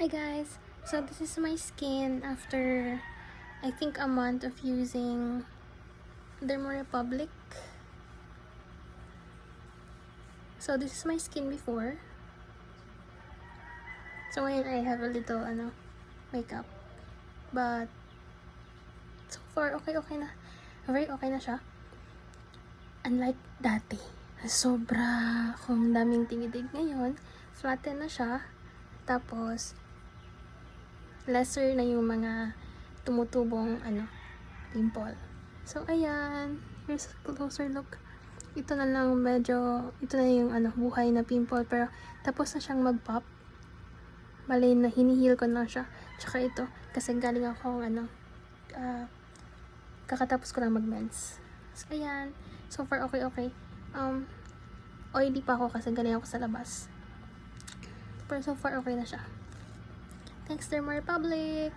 Hi guys, so this is my skin after I think a month of using Derma Republic. So this is my skin before. So ngayon I have a little makeup, but so far okay na, very okay na siya. Unlike dati, sobra kung daming tingitig. Ngayon flatten na siya, tapos lesser na yung mga tumutubong pimple. So ayan, here's a closer look. Ito na lang ito na yung buhay na pimple, pero tapos na siyang mag-pop. Bale na hinihil ko na siya. Tsaka ito kasi galing ako kakatapos ko lang mag-mens. So ayan, so far okay. Oily pa ako kasi galing ako sa labas. Pero so far okay na siya. Thanks Derma Republic.